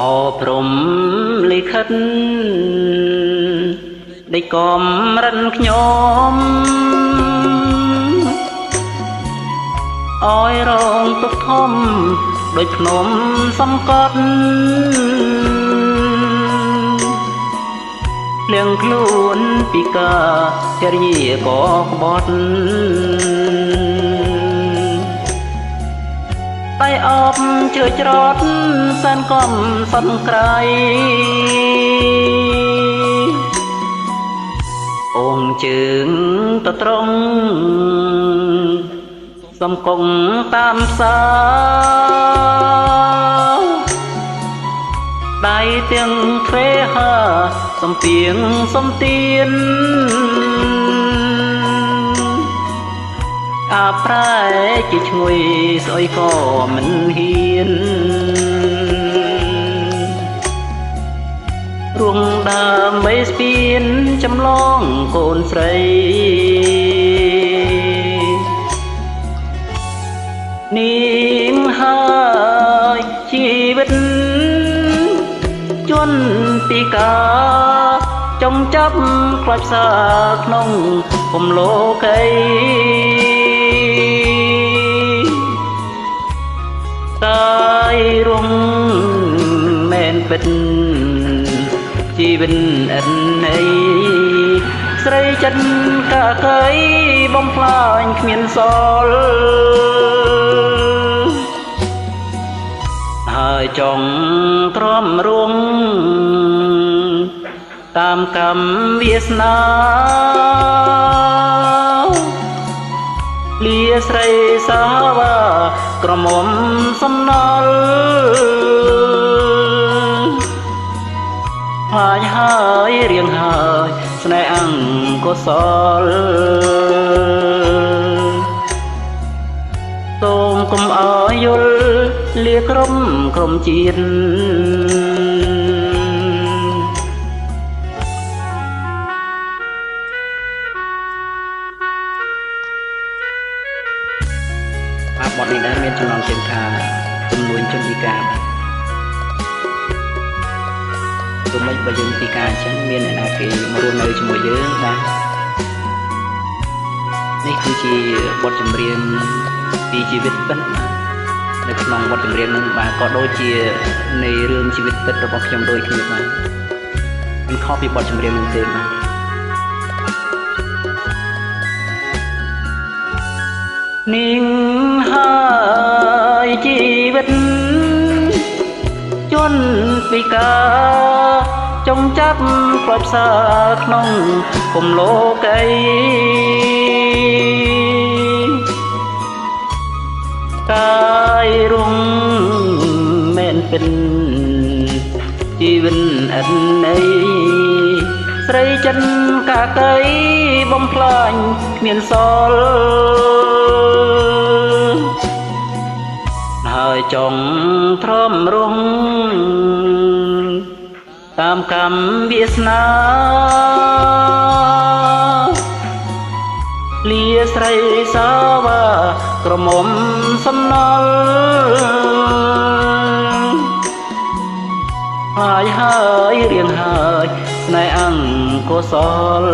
អព្រំលិខិតដេកកំរិនខ្ញុំអើយរងទុកធំដូចភ្នំសំកត់លៀងខ្លួនពីកាចរិយាក៏ក្បត់ដៃអបជឿច្រត់សានកំសន្ក្រៃអូនជើងទៅត្រង់សំគង់តាមផ្សារដៃទាំងទ្វេហាសំពីងសំទៀនអាប្រែជាឈ្ងុយស្អុយក៏មិនហ៊ានរួងដើម្បីស្ពានចម្លងកូនស្រីនាងហើយជីវិតជន់ពីកាចង់ចាប់ខ្លាចផ្សាក្នុងគំលោកីតាយរងមែនពិតជីវិតអិនអីស្រីចិត្តកាកៃបំផ្លាញគ្មានសល់ហើយចង់ទ្រាំរងតាមកម្មវាសនាលាស្រីសាវាក្រមុំសំណល់ហើយហើយរៀងហើយស្នេហ៍អង្គុសលសូមកុំអើយយល់លាក្រុមជាតិបទនេះដែរមានចំណងជើងថាជំនួយជនពិការទោះមិនបើយើងពិការអញ្ចឹងមានអ្នកណាគេមករស់នៅជាមួយយើងបាទនេះគឺជាបទចម្រៀងពីជីវិតពិតនៅក្នុងបទចម្រៀងនឹងបាទក៏ដូចជានៃរឿងជីវិតពិតរបស់ខ្ញុំដូចគ្នាបាទមិនខុសពីបទចម្រៀងនោះទេបាទនាងហើយជីវិតជន់ពីកាចង់ចាប់ខ្លាចផ្សាក្នុងគំលោកីកាយរងមែនពិតជីវិតអិនអីស្រីចិនកាកៃបំផ្លាញគ្មានសល់ហើយចង់ទ្រាំរងតាមកម្មវាសនាលាស្រីសាវាក្រមុំសំណល់ហើយហើយរៀងហើយស្នេហ៍អង្គុសល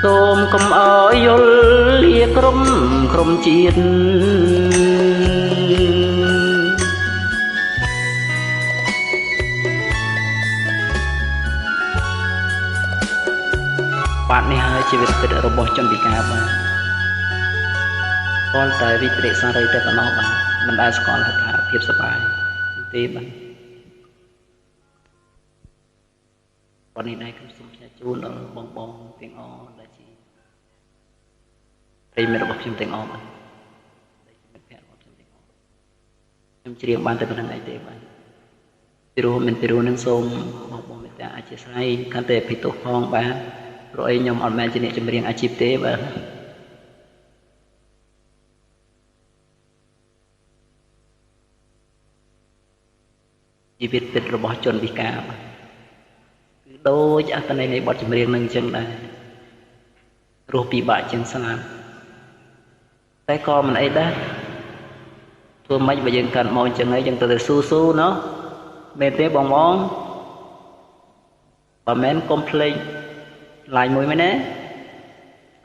សូមកុំអើយយល់លាក្រុមជាតិបាទនេះហើយជីវិតពិតរបស់ជនពិការបាទគាត់តែវិប្បដិសារីតែប៉ុណ្ណោះបាទមិនដែលស្គាល់ថាភាពសប្បាយទេបាទប៉ុន្តែនេះខ្ញុំសូមផ្សាយជូនដល់បងទាំងអស់ដែលជាប្រិយមិត្តរបស់ខ្ញុំទាំងអស់បាទដែលជាមិត្តភក្តិរបស់ខ្ញុំទាំងអស់ខ្ញុំច្រៀងបានតែប៉ុណ្្នឹងឯងទេបាទពីព្រោះមិនពីព្រោះនឹងសូមបងមេត្តាអធិស្ឋានកាន់តែពិទោសផងបាទព្រោះអីខ្ញុំអត់មែនជាអ្នកចម្រៀងអាជីពទេបាទជីវិតពិតរបស់ជនពិការបាទគឺដូចអត្ថន័យនៃបទចម្រៀងនឹងអញ្ចឹងដែររស់ពិបាកជាងស្លាប់តែក៏មិនអីដែរធ ធ្វើម៉េចបើយើងកាត់មកអញ្ចឹងហើយយើងទៅស៊ូណោះមែនទេបងបើមែនកុំភ្លេច like មួយមែនទេ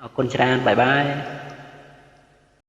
អរគុណច្រើនបាយបាយ